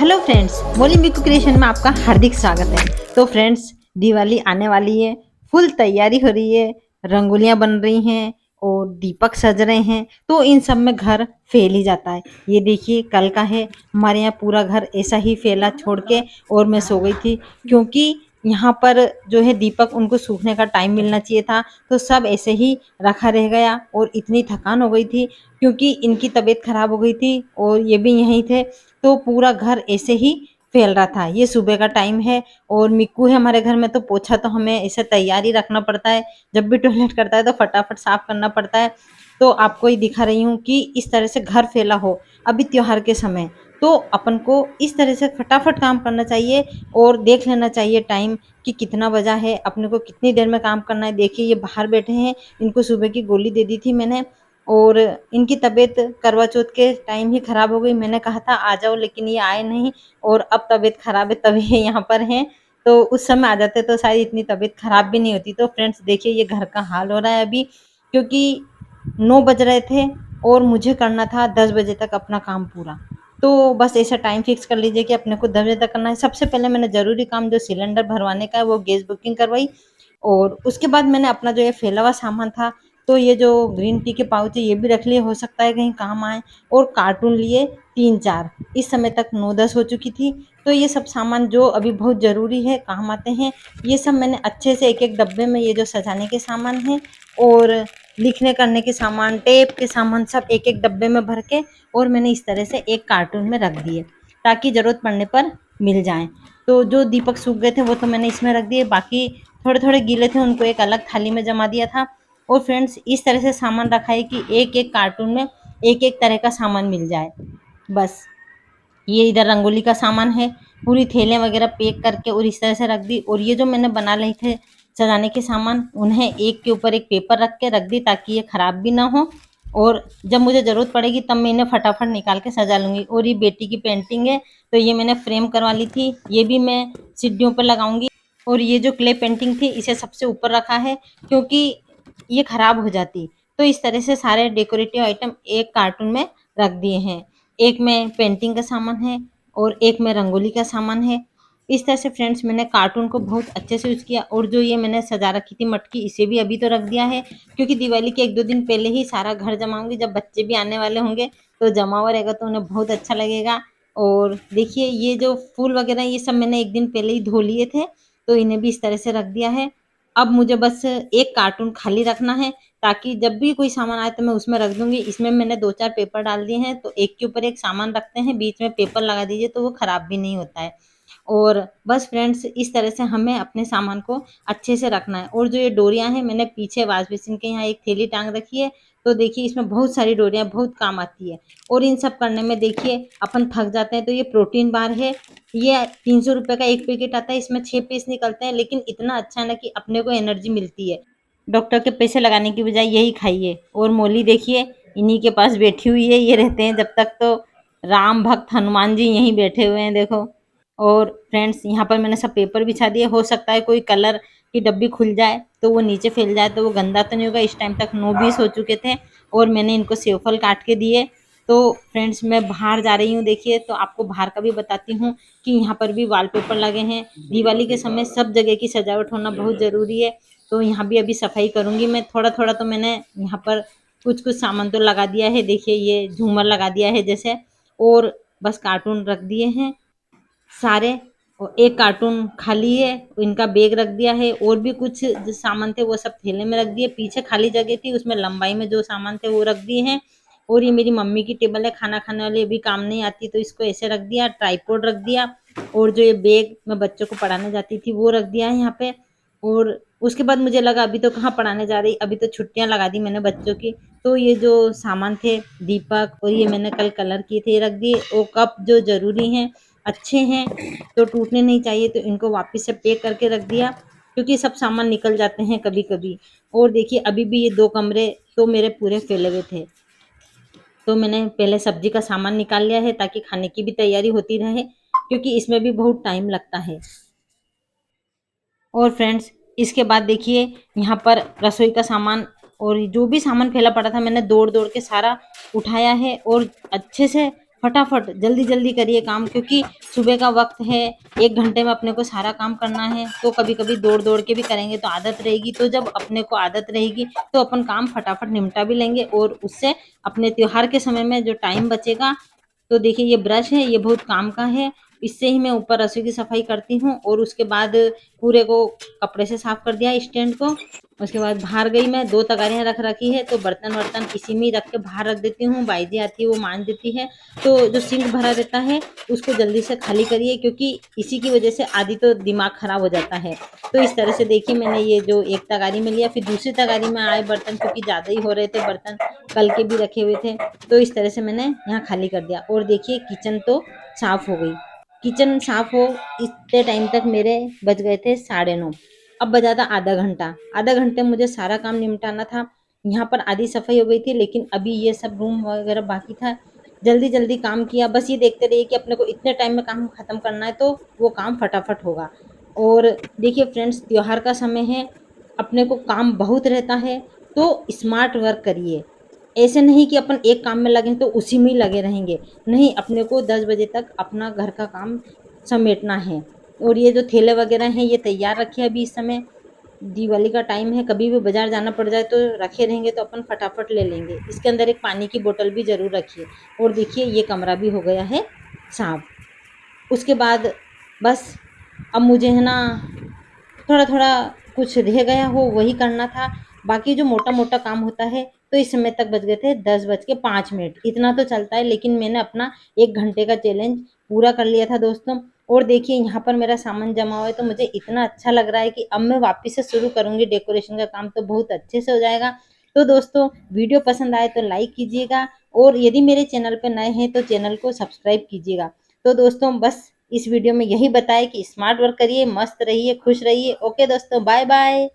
Hello friends, मोली मिकू creation में आपका हार्दिक स्वागत है। तो फ्रेंड्स, दिवाली आने वाली है, फुल तैयारी हो रही है, रंगोलियां बन रही हैं और दीपक सज रहे हैं। तो इन सब में घर फैल ही जाता है। ये देखिए, कल का है, हमारे यहाँ पूरा घर ऐसा ही फैला छोड़ के और मैं सो गई थी, क्योंकि यहाँ पर जो है दीपक उनको सूखने का टाइम मिलना चाहिए था। तो सब ऐसे ही रखा रह गया और इतनी थकान हो गई थी, क्योंकि इनकी तबीयत खराब हो गई थी और ये भी यहीं थे। तो पूरा घर ऐसे ही फैल रहा था। ये सुबह का टाइम है और मिक्कू है हमारे घर में, तो पोछा तो हमें ऐसे तैयार ही रखना पड़ता है। जब भी टॉयलेट करता है तो फटाफट साफ करना पड़ता है। तो आपको ही दिखा रही हूँ कि इस तरह से घर फैला हो अभी त्योहार के समय, तो अपन को इस तरह से फटाफट काम करना चाहिए और देख लेना चाहिए टाइम कि कितना बजा है, अपने को कितनी देर में काम करना है। देखिए, ये बाहर बैठे हैं, इनको सुबह की गोली दे दी थी मैंने और इनकी तबीयत करवा चौथ के टाइम ही खराब हो गई। मैंने कहा था आ जाओ, लेकिन ये आए नहीं और अब तबीयत खराब है तभी ये यहाँ पर हैं। तो उस समय आ जाते तो शायद इतनी तबीयत खराब भी नहीं होती। तो फ्रेंड्स देखिए, ये घर का हाल हो रहा है अभी, क्योंकि 9 बज रहे थे और मुझे करना था 10 बजे तक अपना काम पूरा। तो बस ऐसा टाइम फिक्स कर लीजिए कि अपने को 10 बजे तक करना है। सबसे पहले मैंने ज़रूरी काम जो सिलेंडर भरवाने का है वो गैस बुकिंग करवाई और उसके बाद मैंने अपना जो ये फैला हुआ सामान था, तो ये जो ग्रीन टी के पाउच है ये भी रख लिए, हो सकता है कहीं काम आए। और कार्टून लिए 3-4, इस समय तक 9-10 हो चुकी थी। तो ये सब सामान जो अभी बहुत ज़रूरी है, काम आते हैं, ये सब मैंने अच्छे से एक-एक डब्बे में, ये जो सजाने के सामान हैं और लिखने करने के सामान, टेप के सामान, सब एक-एक डब्बे में भर के और मैंने इस तरह से एक कार्टून में रख दिए, ताकि ज़रूरत पड़ने पर मिल जाएँ। तो जो दीपक सूख गए थे वो तो मैंने इसमें रख दिए, बाकी थोड़े-थोड़े गीले थे उनको एक अलग थाली में जमा दिया था। और फ्रेंड्स इस तरह से सामान रखा है कि एक-एक कार्टून में एक-एक तरह का सामान मिल जाए। बस ये इधर रंगोली का सामान है, पूरी थैलियाँ वगैरह पैक करके और इस तरह से रख दी। और ये जो मैंने बना लिए थे सजाने के सामान, उन्हें एक के ऊपर एक पेपर रख के रख दी, ताकि ये खराब भी ना हो और जब मुझे ज़रूरत पड़ेगी तब मैं इन्हें फटाफट निकाल के सजा लूँगी। और ये बेटी की पेंटिंग है, तो ये मैंने फ्रेम करवा ली थी, ये भी मैं सीढ़ियों पर लगाऊँगी। और ये जो क्ले पेंटिंग थी इसे सबसे ऊपर रखा है, क्योंकि ये खराब हो जाती। तो इस तरह से सारे डेकोरेटिव आइटम एक कार्टून में रख दिए हैं। एक में पेंटिंग का सामान है और एक में रंगोली का सामान है। इस तरह से फ्रेंड्स मैंने कार्टून को बहुत अच्छे से यूज़ किया। और जो ये मैंने सजा रखी थी मटकी, इसे भी अभी तो रख दिया है, क्योंकि दिवाली के 1-2 दिन पहले ही सारा घर जमाऊँगी। जब बच्चे भी आने वाले होंगे तो जमा हुआ रहेगा तो उन्हें बहुत अच्छा लगेगा। और देखिए, ये जो फूल वगैरह ये सब मैंने 1 दिन पहले ही धो लिए थे, तो इन्हें भी इस तरह से रख दिया है। अब मुझे बस एक कार्टून खाली रखना है, ताकि जब भी कोई सामान आए तो मैं उसमें रख दूँगी। इसमें मैंने 2-4 पेपर डाल दिए हैं, तो एक के ऊपर एक सामान रखते हैं, बीच में पेपर लगा दीजिए तो वो खराब भी नहीं होता है। और बस फ्रेंड्स इस तरह से हमें अपने सामान को अच्छे से रखना है। और जो ये डोरियाँ हैं, मैंने पीछे वॉश बेसिन के यहाँ एक थैली टाँग रखी है, तो देखिए इसमें बहुत सारी डोरियाँ बहुत काम आती है। और इन सब करने में देखिए अपन थक जाते हैं। तो ये प्रोटीन बार है, ये 300 रुपए का एक पैकेट आता है, इसमें 6 पीस निकलते हैं, लेकिन इतना अच्छा है ना कि अपने को एनर्जी मिलती है। डॉक्टर के पैसे लगाने की बजाय यही खाइए। और मौली देखिए इन्हीं के पास बैठी हुई है, ये रहते हैं जब तक। तो राम भक्त हनुमान जी यहीं बैठे हुए हैं देखो। और फ्रेंड्स यहाँ पर मैंने सब पेपर बिछा दिए। हो सकता है कोई कलर की डब्बी खुल जाए तो वो नीचे फैल जाए, तो वो गंदा तो नहीं होगा। इस टाइम तक 9-20 हो चुके थे और मैंने इनको सेवफल काट के दिए। तो फ्रेंड्स मैं बाहर जा रही हूँ, देखिए तो आपको बाहर का भी बताती हूँ कि यहाँ पर भी वॉलपेपर लगे हैं। दिवाली के समय सब जगह की सजावट होना बहुत ज़रूरी है। तो यहाँ भी अभी सफाई करूँगी मैं। थोड़ा-थोड़ा तो मैंने यहाँ पर कुछ-कुछ सामान तो लगा दिया है। देखिए ये झूमर लगा दिया है जैसे, और बस कार्टून रख दिए हैं सारे। और एक कार्टून खाली है, इनका बैग रख दिया है। और भी कुछ जो सामान थे वो सब थैले में रख दिए। पीछे खाली जगह थी, उसमें लंबाई में जो सामान थे वो रख दिए हैं। और ये मेरी मम्मी की टेबल है, खाना खाने वाली, अभी काम नहीं आती तो इसको ऐसे रख दिया। ट्राइपॉड रख दिया और जो ये बैग मैं बच्चों को पढ़ाने जाती थी वो रख दिया है यहाँ पे। और उसके बाद मुझे लगा अभी तो कहाँ पढ़ाने जा रही, अभी तो छुट्टियाँ लगा दी मैंने बच्चों की। तो ये जो सामान थे दीपक और ये मैंने कल कलर किए थे ये रख दिए। और कप जो ज़रूरी हैं, अच्छे हैं, तो टूटने नहीं चाहिए, तो इनको वापस से पैक करके रख दिया, क्योंकि सब सामान निकल जाते हैं कभी-कभी। और देखिए अभी भी ये 2 कमरे तो मेरे पूरे फैले हुए थे। तो मैंने पहले सब्जी का सामान निकाल लिया है, ताकि खाने की भी तैयारी होती रहे, क्योंकि इसमें भी बहुत टाइम लगता है। और फ्रेंड्स इसके बाद देखिए यहाँ पर रसोई का सामान और जो भी सामान फैला पड़ा था मैंने दौड़-दौड़ के सारा उठाया है और अच्छे से फटाफट जल्दी-जल्दी करिए काम, क्योंकि सुबह का वक़्त है, 1 घंटे में अपने को सारा काम करना है, तो कभी-कभी दौड़-दौड़ के भी करेंगे तो आदत रहेगी, तो जब अपने को आदत रहेगी तो अपन काम फटाफट निपटा भी लेंगे और उससे अपने त्योहार के समय में जो टाइम बचेगा, तो देखिए ये ब्रश है, ये बहुत काम का है, इससे ही मैं ऊपर रसोई की सफाई करती हूँ और उसके बाद पूरे को कपड़े से साफ कर दिया स्टैंड को। उसके बाद बाहर गई मैं, 2 तगारियाँ रख रखी है, तो बर्तन-वर्तन इसी में ही रख के बाहर रख देती हूँ, बाई जी आती है वो मांज देती है। तो जो सिंक भरा रहता है, उसको जल्दी से खाली करिए, क्योंकि इसी की वजह से आधी तो दिमाग खराब हो जाता है। तो इस तरह से देखिए मैंने ये जो एक तगारी में लिया, फिर दूसरी तगारी में आए बर्तन, क्योंकि ज़्यादा ही हो रहे थे बर्तन, कल के भी रखे हुए थे। तो इस तरह से मैंने यहाँ खाली कर दिया और देखिए किचन तो साफ हो गई। किचन साफ हो इतने टाइम तक मेरे बज गए थे 9:30। अब बजा था आधा घंटा। आधा घंटे में मुझे सारा काम निपटाना था। यहाँ पर आधी सफाई हो गई थी, लेकिन अभी ये सब रूम वगैरह बाकी था। जल्दी-जल्दी काम किया, बस ये देखते रहिए कि अपने को इतने टाइम में काम खत्म करना है, तो वो काम फटाफट होगा। और देखिए फ्रेंड्स, त्योहार का समय है, अपने को काम बहुत रहता है, तो स्मार्ट वर्क करिए। ऐसे नहीं कि अपन एक काम में लगे तो उसी में ही लगे रहेंगे। नहीं, अपने को 10 बजे तक अपना घर का काम समेटना है। और ये जो थैले वगैरह हैं, ये तैयार रखिए अभी इस समय। दिवाली का टाइम है, कभी भी बाज़ार जाना पड़ जाए तो रखे रहेंगे तो अपन फटाफट ले लेंगे। इसके अंदर एक पानी की बोतल भी ज़रूर रखिए। और देखिए ये कमरा भी हो गया है साफ। उसके बाद बस अब मुझे है ना थोड़ा-थोड़ा कुछ रह गया हो वही करना था। बाकी जो मोटा-मोटा काम होता है, तो इस समय तक बज गए थे 10 बज के 5 मिनट। इतना तो चलता है, लेकिन मैंने अपना 1 घंटे का चैलेंज पूरा कर लिया था दोस्तों। और देखिए यहाँ पर मेरा सामान जमा हुआ है, तो मुझे इतना अच्छा लग रहा है कि अब मैं वापस से शुरू करूँगी डेकोरेशन का काम, तो बहुत अच्छे से हो जाएगा। तो दोस्तों, वीडियो पसंद आए तो लाइक कीजिएगा और यदि मेरे चैनल पे नए हैं तो चैनल को सब्सक्राइब कीजिएगा। तो दोस्तों बस इस वीडियो में यही बताएँ कि स्मार्ट वर्क करिए, मस्त रहिए, खुश रहिए। ओके दोस्तों, बाय बाय।